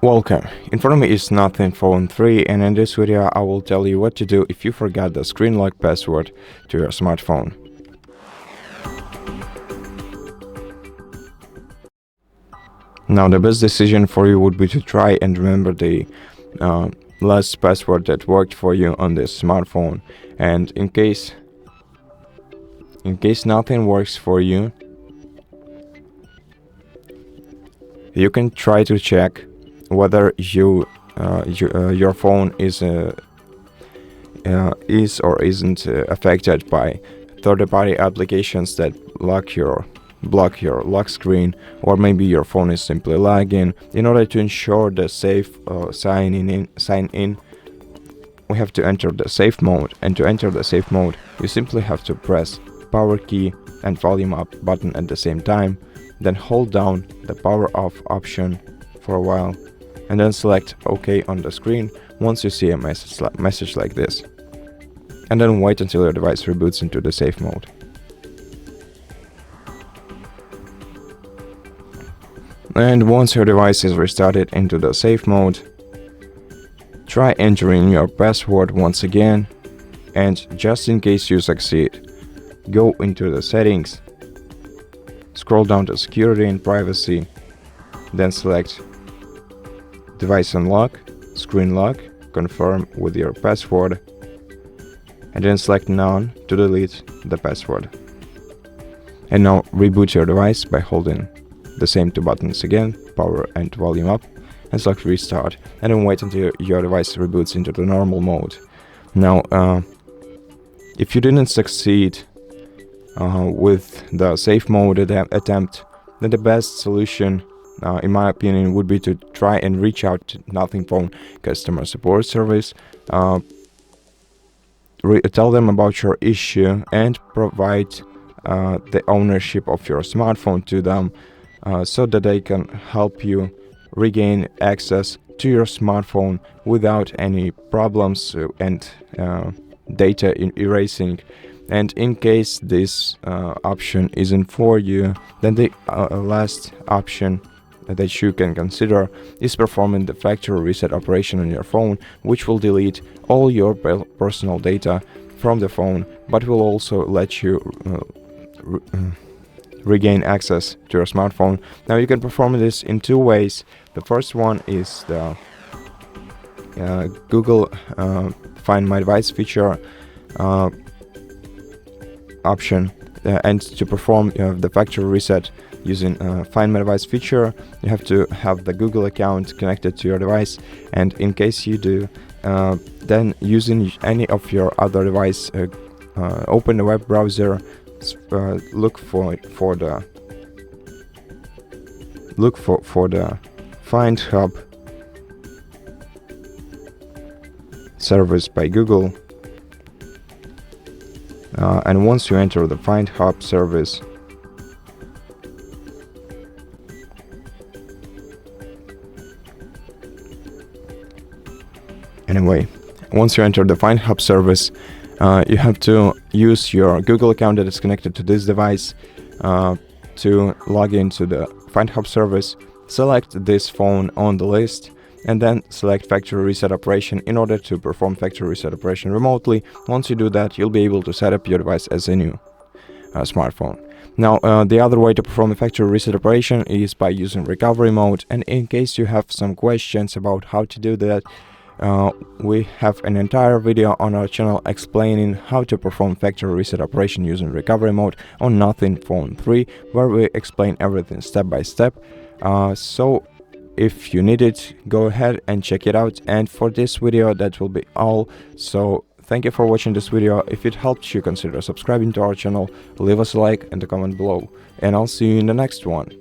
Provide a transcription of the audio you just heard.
Welcome. In front of me is Nothing Phone 3, and in this video I will tell you what to do if you forgot the screen lock password to your smartphone. Now the best decision for you would be to try and remember the last password that worked for you on this smartphone, and in case nothing works for you, you can try to check whether your phone is or isn't affected by third-party applications that block your lock screen, or maybe your phone is simply lagging. In order to ensure the safe sign in, we have to enter the safe mode, and to enter the safe mode you simply have to press power key and volume up button at the same time, then hold down the power off option for a while, and then select OK on the screen once you see a message like this, and then wait until your device reboots into the safe mode. And once your device is restarted into the safe mode, try entering your password once again, and just in case you succeed, go into the settings, scroll down to security and privacy, then select device unlock, screen lock, confirm with your password, and then select none to delete the password. And now reboot your device by holding the same two buttons again, power and volume up, and select restart, and then wait until your device reboots into the normal mode. Now if you didn't succeed with the safe mode attempt, then the best solution in my opinion would be to try and reach out to Nothing Phone customer support service, tell them about your issue and provide the ownership of your smartphone to them, so that they can help you regain access to your smartphone without any problems and data erasing. And in case this option isn't for you, then the last option that you can consider is performing the factory reset operation on your phone, which will delete all your personal data from the phone, but will also let you regain access to your smartphone. Now you can perform this in two ways. The first one is the Google Find My Device feature option, and to perform the factory reset using Find My Device feature, you have to have the Google account connected to your device, and in case you do, then using any of your other device, open the web browser, look for the Find Hub service by Google, and once you enter the Find Hub service, once you enter the Find Hub service, you have to use your Google account that is connected to this device to log into the Find Hub service. Select this phone on the list, and then select factory reset operation in order to perform factory reset operation remotely. Once you do that, you'll be able to set up your device as a new smartphone. Now the other way to perform the factory reset operation is by using recovery mode, and in case you have some questions about how to do that, we have an entire video on our channel explaining how to perform factory reset operation using recovery mode on Nothing Phone 3, where we explain everything step by step. So if you need it, go ahead and check it out. And for this video, that will be all. So thank you for watching this video. If it helped you, consider subscribing to our channel, leave us a like and a comment below, and I'll see you in the next one.